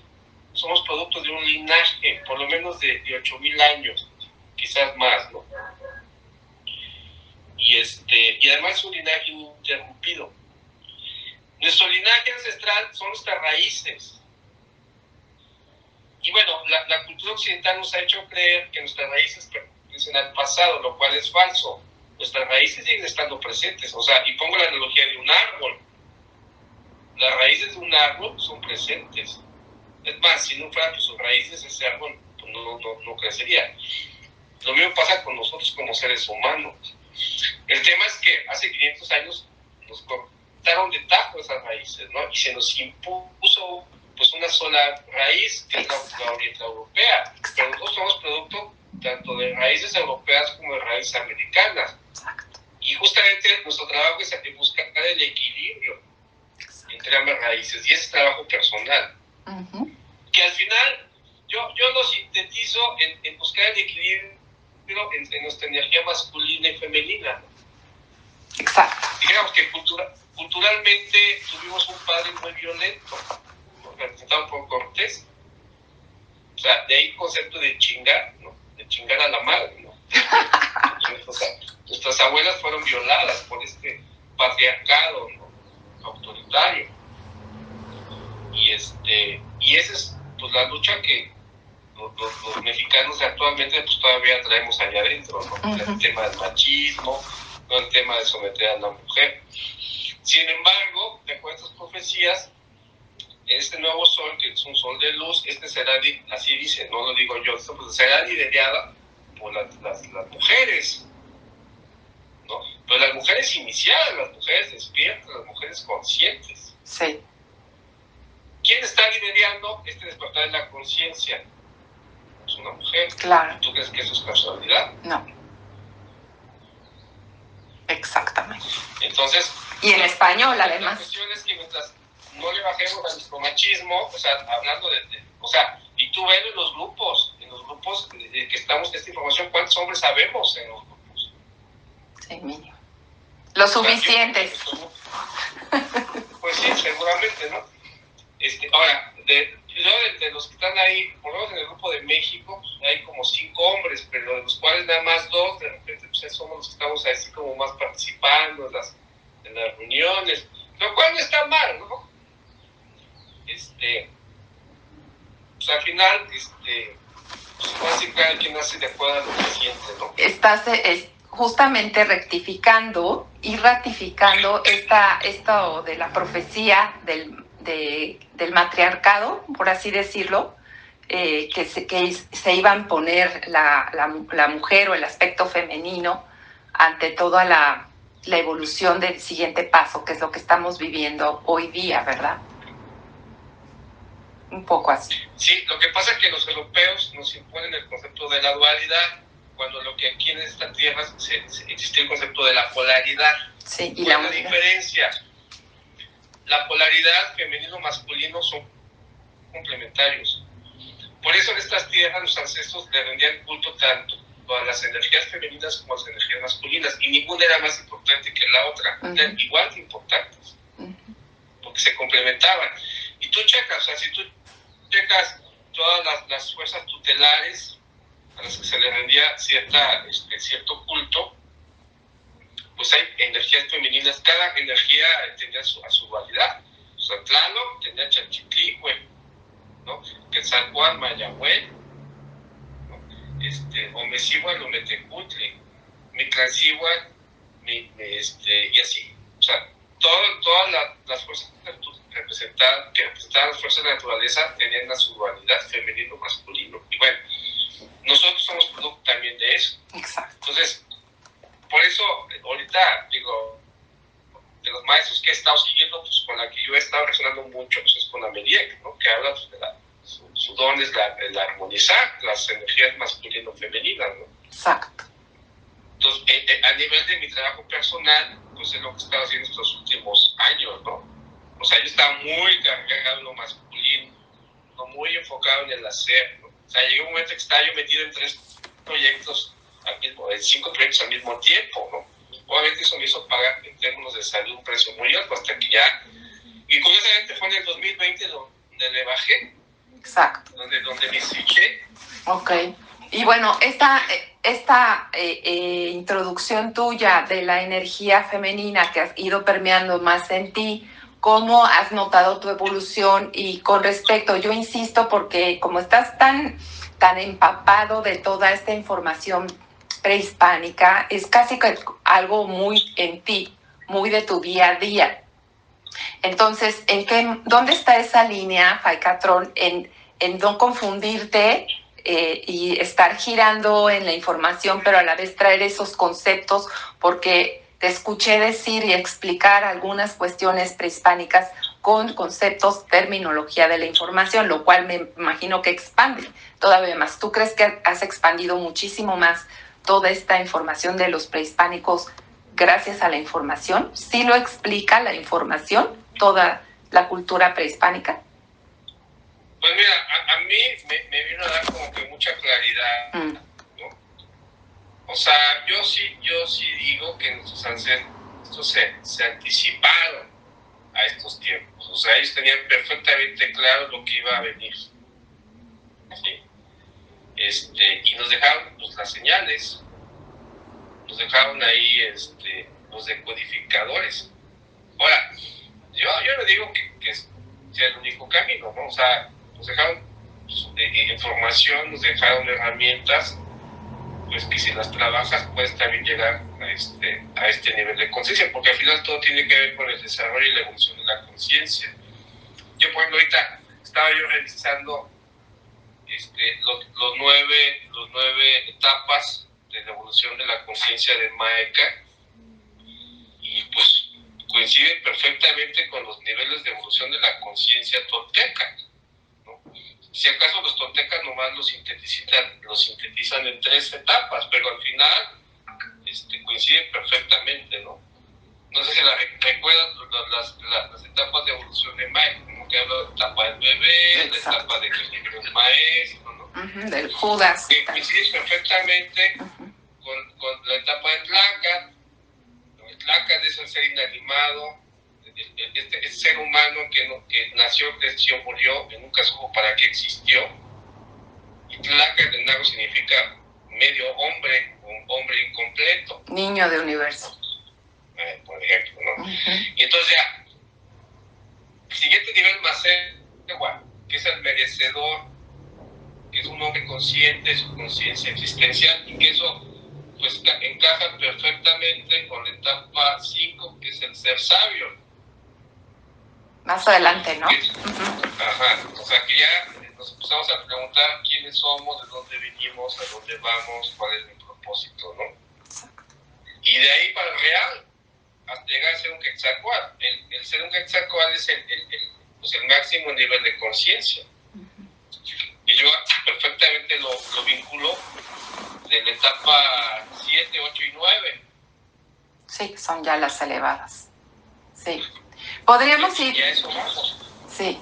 somos producto de un linaje, por lo menos de 8,000 años, quizás más, ¿no? Y además es un linaje ininterrumpido. Nuestro linaje ancestral son nuestras raíces. Y bueno, la cultura occidental nos ha hecho creer que nuestras raíces pertenecen al pasado, lo cual es falso. Nuestras raíces siguen estando presentes. O sea, y pongo la analogía de un árbol. Las raíces de un árbol son presentes. Es más, si no fueran sus raíces, ese árbol pues, no crecería. Lo mismo pasa con nosotros como seres humanos. El tema es que hace 500 años nos cortaron de tajo esas raíces, ¿no? Y se nos impuso pues una sola raíz, que es la oriental-europea, pero nosotros somos producto tanto de raíces europeas como de raíces americanas. Y justamente nuestro trabajo es buscar el equilibrio entre ambas raíces, y ese es trabajo personal. Que al final yo lo sintetizo en buscar el equilibrio entre nuestra energía masculina y femenina. Exacto. Digamos que culturalmente tuvimos un padre muy violento, representado por Cortés. O sea, de ahí el concepto de chingar, ¿no? De chingar a la madre, ¿no? Nuestras abuelas fueron violadas por este patriarcado, ¿no? Autoritario. Y esa es pues la lucha que los mexicanos actualmente pues todavía traemos allá adentro, ¿no? El tema del machismo, ¿no? El tema de someter a la mujer. Sin embargo, de acuerdo a estas profecías, este nuevo sol, que es un sol de luz, será, así dice, no lo digo yo, pues será liderada por las mujeres, ¿no? Pero las mujeres iniciadas, las mujeres despiertas, las mujeres conscientes. Sí. ¿Quién está liderando este despertar de la conciencia? Es una mujer. Claro. ¿Tú crees que eso es casualidad? No. Exactamente. Entonces... Y en español, además. La cuestión es que mientras no le bajemos a nuestro machismo, o sea, hablando o sea, y tú ves en los grupos que estamos en esta información, ¿cuántos hombres sabemos en los grupos? Sí, mínimo. Lo suficientes. Pues sí, seguramente, ¿no? Ahora, de los que están ahí, por lo menos en el grupo de México, hay como 5 hombres, pero de los cuales nada más 2, de repente, pues somos los que estamos así como más participando en las reuniones, lo cual no está mal, ¿no? Pues al final, pues casi cada quien hace de acuerdo a lo que siente, ¿no? Estás justamente rectificando y ratificando esto de la profecía del matriarcado, por así decirlo, que se iba a poner la mujer o el aspecto femenino ante toda la evolución del siguiente paso, que es lo que estamos viviendo hoy día, ¿verdad? Un poco así. Sí, lo que pasa es que los europeos nos imponen el concepto de la dualidad, cuando lo que aquí en esta tierra existe el concepto de la polaridad. Sí, y ¿cuál es la diferencia? La polaridad femenino-masculino son complementarios. Por eso en estas tierras los ancestros le rendían culto tanto a las energías femeninas como a las energías masculinas, y ninguna era más importante que la otra, eran igual de importantes, porque se complementaban. Y tú checas, o sea, si tú checas todas las fuerzas tutelares a las que se le rendía cierto culto, pues hay energías femeninas, cada energía tenía a su dualidad. O sea, Tlaloc tenía Chanchitlicue, ¿no? Quetzalcóatl, Mayagüel, ¿no? Omecihuatl, Ometecutli, Mictlancíhuatl, y así. O sea, todas las fuerzas que representaban las fuerzas de la naturaleza tenían a su dualidad femenino-masculino. Y bueno, nosotros somos producto también de eso. Exacto. Entonces, por eso, ahorita, digo, de los maestros que he estado siguiendo, pues con la que yo he estado resonando mucho, pues es con Ameliek, ¿no? Que habla pues, de su don es el armonizar las energías masculino-femeninas, ¿no? Exacto. Entonces, a nivel de mi trabajo personal, pues es lo que he estado haciendo estos últimos años, ¿no? O sea, yo estaba muy cargado en lo masculino, ¿no? Muy enfocado en el hacer, ¿no? O sea, llegó un momento que estaba yo metido en 3 proyectos en 5 proyectos al mismo tiempo, ¿no? Obviamente eso me hizo pagar en términos de salud un precio muy alto hasta que ya, y curiosamente fue en el 2020 donde le bajé. Exacto. Donde me switché. Ok. Y bueno, esta introducción tuya de la energía femenina que has ido permeando más en ti, ¿cómo has notado tu evolución? Y con respecto, yo insisto, porque como estás tan empapado de toda esta información prehispánica, es casi que algo muy en ti, muy de tu día a día. Entonces, ¿dónde está esa línea, Faicatrón, en no confundirte y estar girando en la información, pero a la vez traer esos conceptos? Porque te escuché decir y explicar algunas cuestiones prehispánicas con conceptos, terminología de la información, lo cual me imagino que expande todavía más. ¿Tú crees que has expandido muchísimo más toda esta información de los prehispánicos gracias a la información? ¿Sí lo explica la información, toda la cultura prehispánica? Pues mira, a mí me vino a dar como que mucha claridad, ¿no? O sea, yo sí digo que nuestros ancestros se anticiparon a estos tiempos. O sea, ellos tenían perfectamente claro lo que iba a venir, ¿sí? Y nos dejaron pues, las señales, nos dejaron ahí los decodificadores. Ahora, yo no digo que sea el único camino, ¿no? O sea, nos dejaron información, nos dejaron herramientas, pues que si las trabajas puedes también llegar a este nivel de conciencia, porque al final todo tiene que ver con el desarrollo y la evolución de la conciencia. Yo, por ejemplo, ahorita estaba yo revisando los nueve etapas de la evolución de la conciencia de Maeka, y pues coinciden perfectamente con los niveles de evolución de la conciencia tolteca, ¿no? Si acaso los toltecas nomás lo sintetizan en 3 etapas, pero al final coinciden perfectamente, ¿no? No sé si recuerdan las etapas de evolución de Maeka, como que habla de la etapa del bebé, exacto, la etapa de que el maestro, ¿no? Del Judas. Que coincide perfectamente con la etapa de Tlaca. El Tlaca es el ser inanimado, este ser humano que nació, creció, murió, que nunca supo para qué existió. Y Tlaca en náhuatl significa medio hombre, un hombre incompleto. Niño de universo. Por ejemplo, ¿no? Y entonces ya, el siguiente nivel más que es el merecedor, que es un hombre consciente de su conciencia existencial, y que eso pues encaja perfectamente con la etapa 5, que es el ser sabio. Más adelante, ¿no? Ajá, o sea que ya nos empezamos a preguntar quiénes somos, de dónde venimos, a dónde vamos, cuál es mi propósito, ¿no? Exacto. Y de ahí para el real, hasta llegar a ser un Quetzalcóatl. El ser un Quetzalcóatl es el máximo nivel de conciencia. Y yo perfectamente lo vinculo de la etapa 7, 8 y 9. Sí, son ya las elevadas. Sí. Podríamos ir... Y a eso vamos. Sí.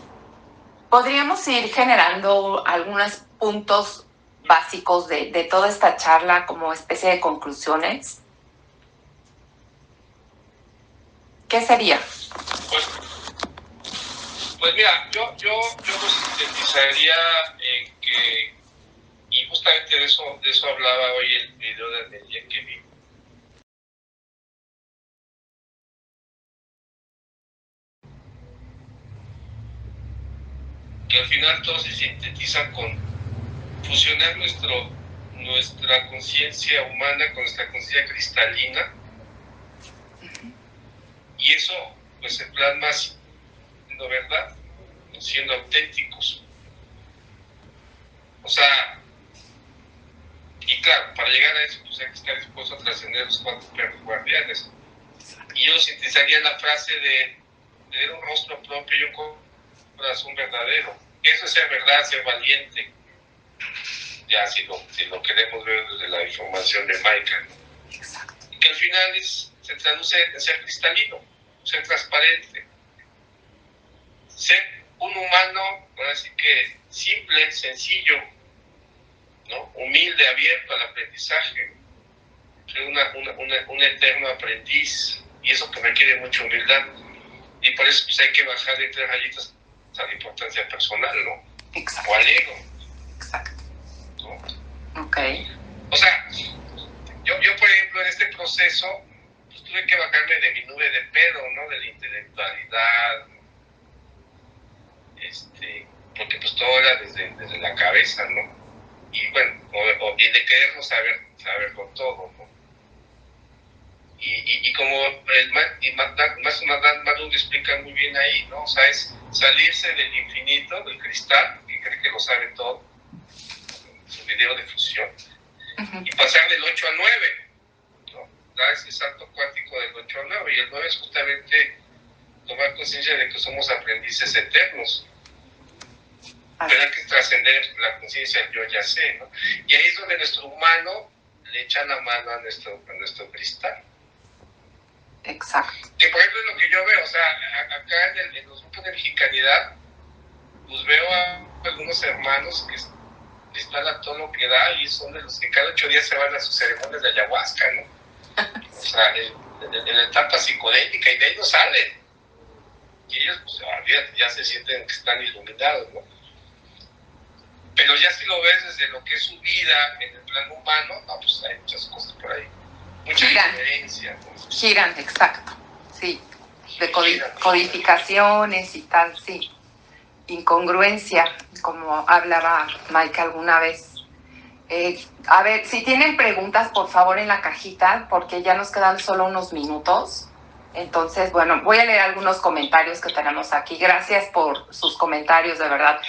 Podríamos ir generando algunos puntos básicos de toda esta charla como especie de conclusiones. ¿Qué sería? Pues mira, yo lo sintetizaría en que, y justamente de eso hablaba hoy el video del día que vi, que al final todo se sintetiza con fusionar nuestra conciencia humana con nuestra conciencia cristalina, y eso pues se plasma siendo verdad, siendo auténticos. O sea, y claro, para llegar a eso pues hay que estar dispuesto a trascender los 4 perros guardianes. Y yo sintetizaría la frase de tener un rostro propio y un corazón verdadero. Eso es ser verdad, ser valiente. Ya si lo queremos ver desde la información de Maeka, ¿no? Exacto. Y que al final se traduce en ser cristalino, ser transparente, ser un humano, así que simple, sencillo, ¿no? Humilde, abierto al aprendizaje, ser un eterno aprendiz, y eso que requiere mucha humildad, y por eso pues, hay que bajar de 3 rayitas a la importancia personal, ¿no? Exacto. O al ego. Exacto. ¿No? Ok. O sea, yo por ejemplo en este proceso pues, tuve que bajarme de mi nube de pedo, ¿no? De la intelectualidad, ¿no? Porque pues todo era desde la cabeza, ¿no? Y bueno, y de querernos saberlo todo, ¿no? Y como Maduro explica muy bien ahí, ¿no? O sea, es salirse del infinito, del cristal, que cree que lo sabe todo, su video de fusión, y pasar del 8 al 9, ¿no? Dar ese salto cuántico del 8 al 9, y el 9 es justamente tomar conciencia de que somos aprendices eternos. Pero hay que trascender la conciencia del yo ya sé, ¿no? Y ahí es donde nuestro humano le echa la mano a nuestro cristal. Exacto. Que por ejemplo es lo que yo veo, o sea, acá en los grupos de mexicanidad, pues veo a algunos hermanos que cristal a todo lo que da y son de los que cada 8 días se van a sus ceremonias de ayahuasca, ¿no? O sea, en la etapa psicodélica, y de ahí no salen. Y ellos, pues, ya se sienten que están iluminados, ¿no? Pero ya si lo ves desde lo que es su vida en el plano humano, no, pues hay muchas cosas por ahí. Mucha diferencia. ¿No? Giran, exacto. Sí. De codificaciones y tal, sí. Incongruencia, como hablaba Mike alguna vez. A ver, si tienen preguntas, por favor, en la cajita, porque ya nos quedan solo unos minutos. Entonces, bueno, voy a leer algunos comentarios que tenemos aquí. Gracias por sus comentarios, de verdad.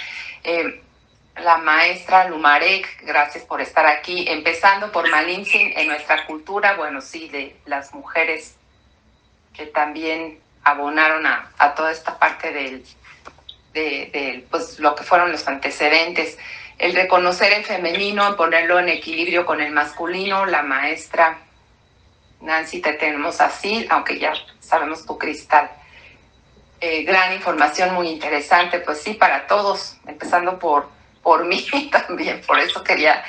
La maestra Lumarek, gracias por estar aquí. Empezando por Malintzin, en nuestra cultura, bueno, sí, de las mujeres que también abonaron a toda esta parte de pues, lo que fueron los antecedentes. El reconocer el femenino, ponerlo en equilibrio con el masculino. La maestra Nancy, te tenemos así, aunque ya sabemos tu cristal. Gran información, muy interesante, pues sí, para todos, empezando por mí también, por eso quería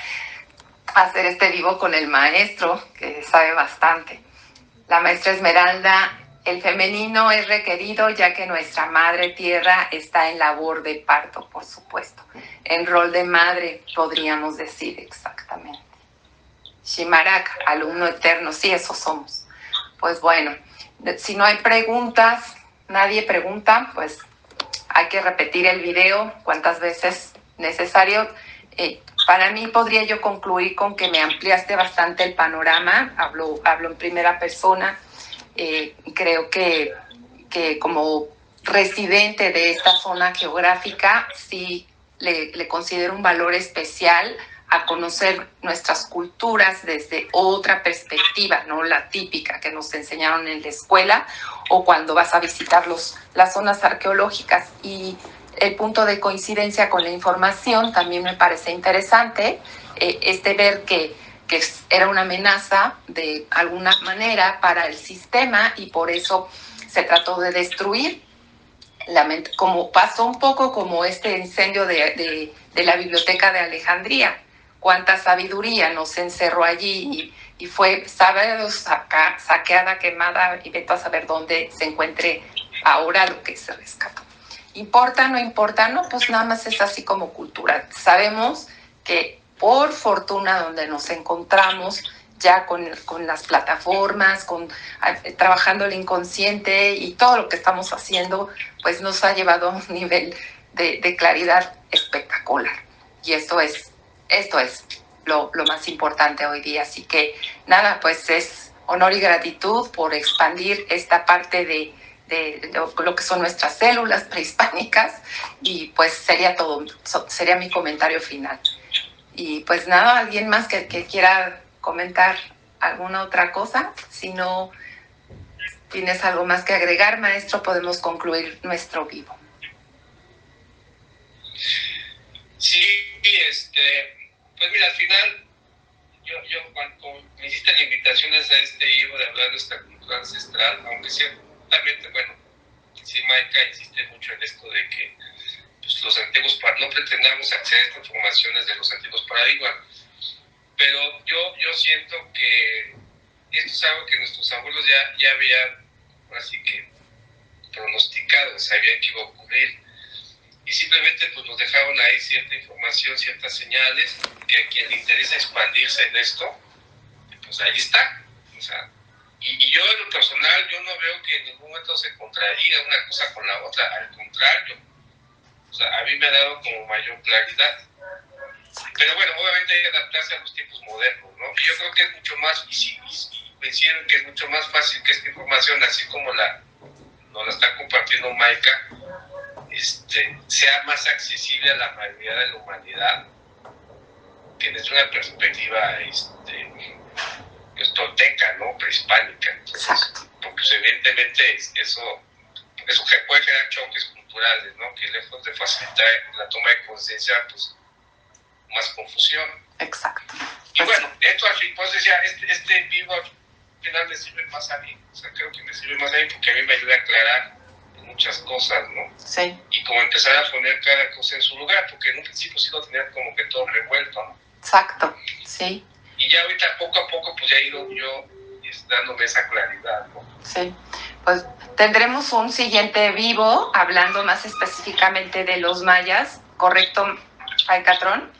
hacer este vivo con el maestro, que sabe bastante. La maestra Esmeralda, el femenino es requerido ya que nuestra madre tierra está en labor de parto, por supuesto. En rol de madre, podríamos decir exactamente. Shimarak, alumno eterno, sí, eso somos. Pues bueno, si no hay preguntas, nadie pregunta, pues hay que repetir el video cuantas veces necesario. Para mí podría yo concluir con que me ampliaste bastante el panorama, hablo en primera persona. Creo que como residente de esta zona geográfica, sí le considero un valor especial a conocer nuestras culturas desde otra perspectiva, no la típica que nos enseñaron en la escuela o cuando vas a visitar las zonas arqueológicas. Y el punto de coincidencia con la información también me parece interesante, ver que era una amenaza de alguna manera para el sistema y por eso se trató de destruir, como pasó un poco como este incendio de la biblioteca de Alejandría. Cuánta sabiduría nos encerró allí y fue saqueada, quemada, y vete a saber dónde se encuentre ahora lo que se rescató. ¿Importa, no importa? No, pues nada más es así como cultura. Sabemos que por fortuna donde nos encontramos ya con las plataformas, trabajando el inconsciente y todo lo que estamos haciendo, pues nos ha llevado a un nivel de claridad espectacular. Y esto es lo más importante hoy día. Así que nada, pues es honor y gratitud por expandir esta parte de lo que son nuestras células prehispánicas, y pues sería mi comentario final. Y pues nada, ¿alguien más que quiera comentar alguna otra cosa? Si no tienes algo más que agregar, maestro, podemos concluir nuestro vivo. Sí, pues mira, al final, yo cuando me hiciste la invitación a este vivo de hablar de nuestra cultura ancestral, aunque ciertamente, bueno, sí, Maika insiste mucho en esto de que pues, los antiguos, no pretendamos acceder a estas informaciones de los antiguos paradigmas, pero yo siento que esto es algo que nuestros abuelos ya habían, así que pronosticado, sabían que iba a ocurrir, y simplemente pues nos dejaron ahí cierta información, ciertas señales, que a quien le interesa expandirse en esto, pues ahí está. O sea, y yo en lo personal, yo no veo que en ningún momento se contradiga una cosa con la otra, al contrario. O sea, a mí me ha dado como mayor claridad. Pero bueno, obviamente hay que adaptarse a los tiempos modernos, ¿no? Y yo creo que es mucho más, y coinciden que es mucho más fácil que esta información, así como nos la está compartiendo Maika, sea más accesible a la mayoría de la humanidad, que desde una perspectiva tolteca, ¿no? Prehispánica. Entonces, porque pues, evidentemente eso eso que puede generar choques culturales, ¿no? Que lejos de facilitar la toma de conciencia, pues más confusión. Exacto. Y bueno, esto al fin, pues decía, este vivo al final me sirve más a mí, o sea, creo que me sirve más a mí porque a mí me ayuda a aclarar muchas cosas, ¿no? Sí. Y como empezar a poner cada cosa en su lugar, porque en un principio sí lo tenía como que todo revuelto, ¿no? Exacto, sí. Y ya ahorita poco a poco pues ya he ido yo dándome esa claridad, ¿no? Sí, pues tendremos un siguiente vivo hablando más específicamente de los mayas, ¿correcto, Alcatrón?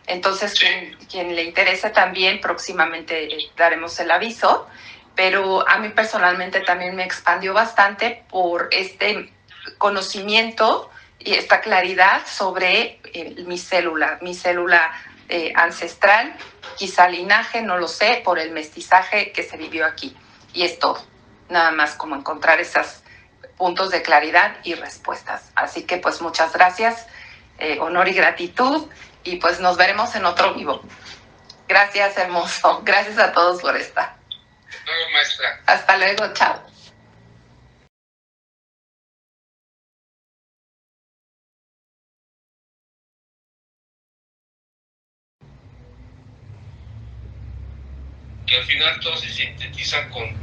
Entonces, Sí. quien le interese también, próximamente daremos el aviso, pero a mí personalmente también me expandió bastante por este conocimiento y esta claridad sobre mi célula ancestral, quizá linaje, no lo sé, por el mestizaje que se vivió aquí. Y es todo, nada más como encontrar esos puntos de claridad y respuestas. Así que pues muchas gracias, honor y gratitud, y pues nos veremos en otro vivo. Gracias, hermoso. Gracias a todos por estar. Hasta luego, maestra. Hasta luego, chao. Que al final todo se sintetiza con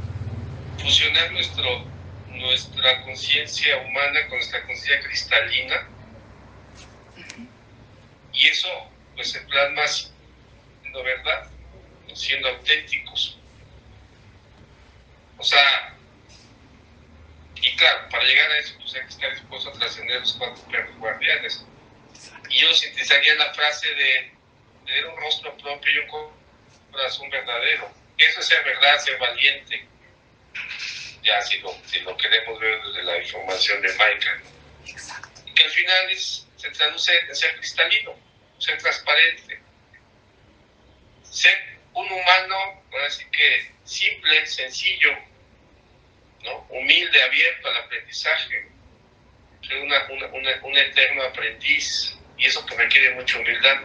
fusionar nuestra conciencia humana con nuestra conciencia cristalina, y eso pues se plasma siendo verdad, siendo auténticos. O sea, y claro, para llegar a eso pues hay que estar dispuesto a trascender los 4 perros guardianes. Y yo sintetizaría la frase de tener un rostro propio y un corazón verdadero. Eso es ser verdad, ser valiente. Ya si lo queremos ver desde la información de Michael. Exacto. Y que al final se traduce en ser cristalino, ser transparente, ser un humano, así que simple, sencillo, ¿no? Humilde, abierto al aprendizaje, ser un eterno aprendiz, y eso que requiere mucha humildad.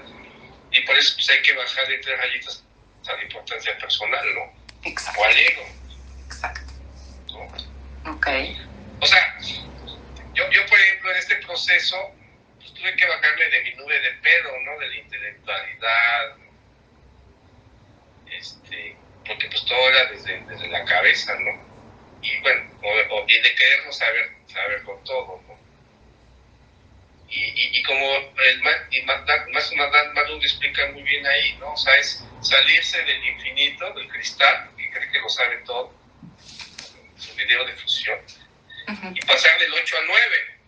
Y por eso pues, hay que bajar de 3 rayitas a la importancia personal, ¿no? Exacto. O al ego. Exacto. ¿No? Ok. O sea, yo por ejemplo, en este proceso, pues tuve que bajarme de mi nube de pedo, ¿no? De la intelectualidad, porque pues todo era desde la cabeza, ¿no? Y bueno, y de querernos saberlo todo, ¿no? Y como Maslow'u explica muy bien ahí, ¿no? O sea, es salirse del infinito, del cristal, que cree que lo sabe todo, su video de fusión, y pasar del 8 al 9,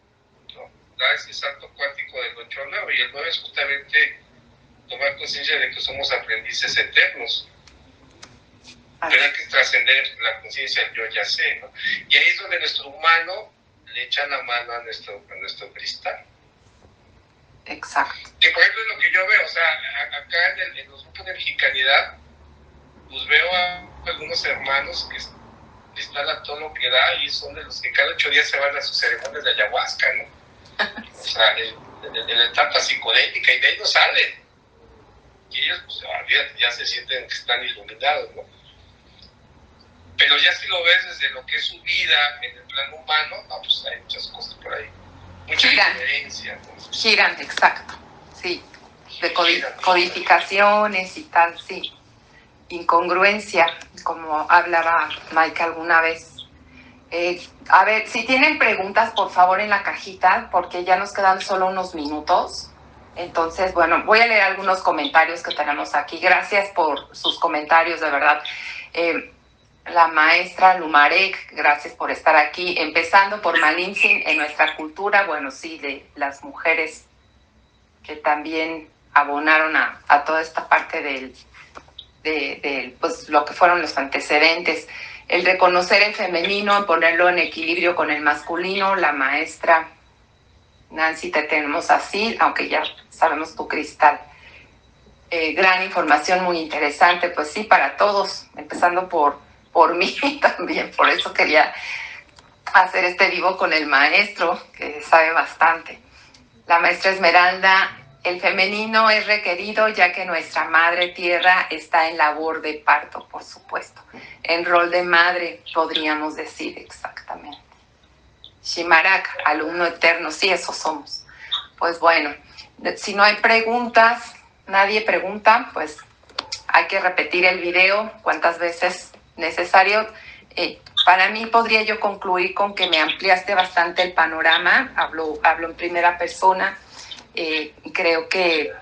¿no? Dar ese salto cuántico del 8 al 9, y el 9 es justamente tomar conciencia de que somos aprendices eternos. Pero hay que trascender la conciencia del yo ya sé, ¿no? Y ahí es donde nuestro humano le echa la mano a nuestro cristal. Exacto. Que por ejemplo es lo que yo veo, o sea, acá en los grupos de mexicanidad, pues veo a algunos hermanos que están a todo lo que da y son de los que cada 8 días se van a sus ceremonias de ayahuasca, ¿no? O sea, en la etapa psicodélica, y de ahí no salen. Y ellos, pues, ya se sienten que están iluminados, ¿no? Pero ya si lo ves desde lo que es su vida en el plano humano, no, pues hay muchas cosas por ahí. Mucha diferencia, ¿no? Giran, exacto. Sí. De codificaciones y tal, sí. Incongruencia, como hablaba Mike alguna vez. A ver, si tienen preguntas, por favor, en la cajita, porque ya nos quedan solo unos minutos. Entonces, bueno, voy a leer algunos comentarios que tenemos aquí. Gracias por sus comentarios, de verdad. La maestra Lumarek, gracias por estar aquí. Empezando por Malintzin, en nuestra cultura, bueno, sí, de las mujeres que también abonaron a toda esta parte de pues, lo que fueron los antecedentes. El reconocer el femenino, ponerlo en equilibrio con el masculino. La maestra Nancy, te tenemos así, aunque ya sabemos tu cristal. Gran información, muy interesante, pues sí, para todos, empezando por mí también. Por eso quería hacer este vivo con el maestro, que sabe bastante. La maestra Esmeralda, el femenino es requerido ya que nuestra madre tierra está en labor de parto, por supuesto. En rol de madre, podríamos decir exactamente. Shimarak, alumno eterno, sí, eso somos. Pues bueno, si no hay preguntas, nadie pregunta, pues hay que repetir el video cuantas veces necesario. Para mí podría yo concluir con que me ampliaste bastante el panorama, hablo en primera persona. Creo que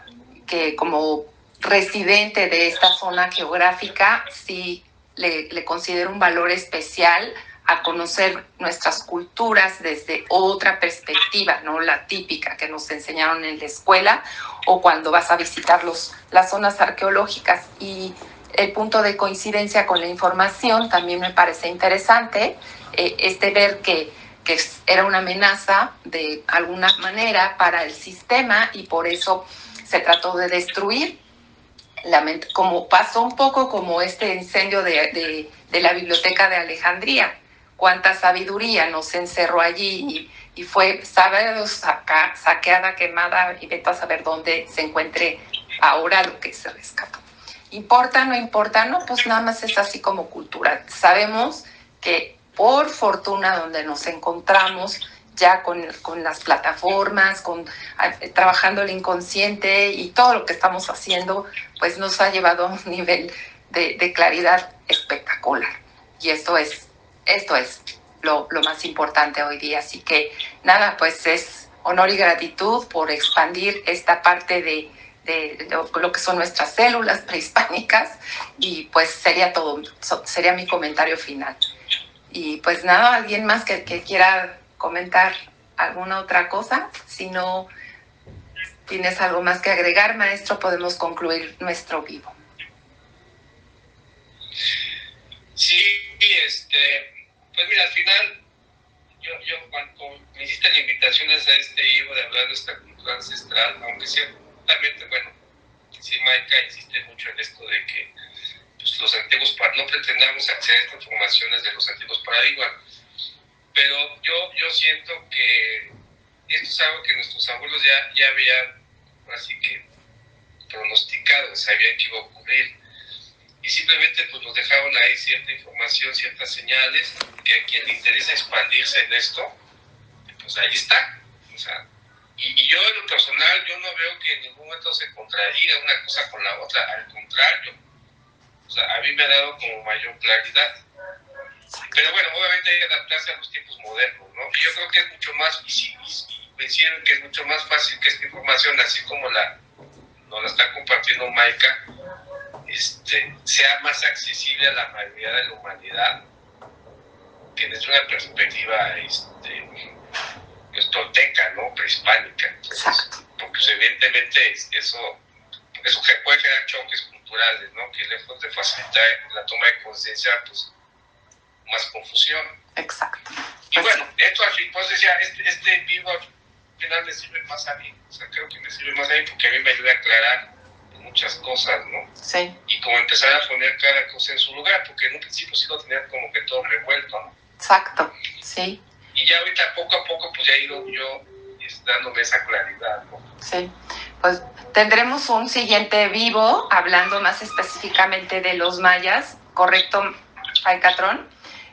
como residente de esta zona geográfica, sí le considero un valor especial a conocer nuestras culturas desde otra perspectiva, no la típica que nos enseñaron en la escuela o cuando vas a visitar las zonas arqueológicas. Y el punto de coincidencia con la información también me parece interesante, ver que era una amenaza de alguna manera para el sistema y por eso se trató de destruir, como pasó un poco como este incendio de la biblioteca de Alejandría. Cuánta sabiduría nos encerró allí y fue saqueada, quemada, y vete a saber dónde se encuentre ahora lo que se rescató. ¿Importa, no importa? No, pues nada más es así como cultura. Sabemos que por fortuna donde nos encontramos ya con las plataformas, trabajando el inconsciente y todo lo que estamos haciendo, pues nos ha llevado a un nivel de claridad espectacular. Y esto es lo más importante hoy día. Así que nada, pues es honor y gratitud por expandir esta parte de lo que son nuestras células prehispánicas, y pues sería todo, sería mi comentario final. Y pues nada, ¿alguien más que quiera comentar alguna otra cosa? Si no tienes algo más que agregar, maestro, podemos concluir nuestro vivo. Sí, pues mira, al final, yo cuando me hiciste la invitación a este vivo de hablar de nuestra cultura ancestral, aunque ciertamente, bueno, sí, Maika insiste mucho en esto de que pues, los antiguos, no pretendamos acceder a estas informaciones de los antiguos paradigmas, pero yo siento que esto es algo que nuestros abuelos ya habían, así que pronosticado, sabían que iba a ocurrir, y simplemente pues nos dejaron ahí cierta información, ciertas señales, que a quien le interesa expandirse en esto, pues ahí está. O sea, y yo en lo personal, yo no veo que en ningún momento se contradiga una cosa con la otra, al contrario. O sea, a mí me ha dado como mayor claridad. Pero bueno, obviamente hay que adaptarse a los tiempos modernos, ¿no? Y yo creo que es mucho más, y coincido que es mucho más fácil que esta información, así como nos la está compartiendo Maika, sea más accesible a la mayoría de la humanidad, que desde una perspectiva pues, tolteca, ¿no? Prehispánica. Entonces, porque pues, evidentemente eso puede generar choques culturales, ¿no? Que lejos de facilitar la toma de conciencia, pues más confusión. Exacto. Y bueno, esto al fin, pues decía, este vivo al final me sirve más a mí, o sea, creo que me sirve más a mí porque a mí me ayuda a aclarar muchas cosas, ¿no? Sí. Y como empezar a poner cada cosa en su lugar, porque en un principio sí lo tenía como que todo revuelto, ¿no? Exacto, sí. Y ya ahorita poco a poco pues ya he ido yo dándome esa claridad, ¿no? Sí, pues tendremos un siguiente vivo hablando más específicamente de los mayas, ¿correcto, Alcatrón?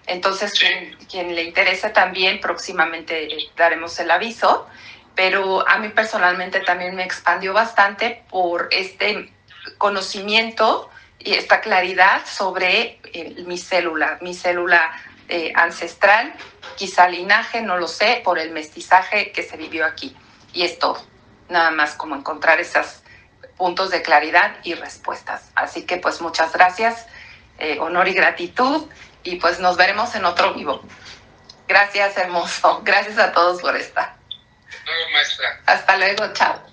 Entonces, sí. quien le interese también, próximamente daremos el aviso, pero a mí personalmente también me expandió bastante por este conocimiento y esta claridad sobre mi célula ancestral, quizá linaje, no lo sé, por el mestizaje que se vivió aquí. Y es todo, nada más como encontrar esos puntos de claridad y respuestas. Así que pues muchas gracias, honor y gratitud, y pues nos veremos en otro vivo. Gracias, hermoso. Gracias a todos por estar. Hasta luego, maestra. Hasta luego, chao.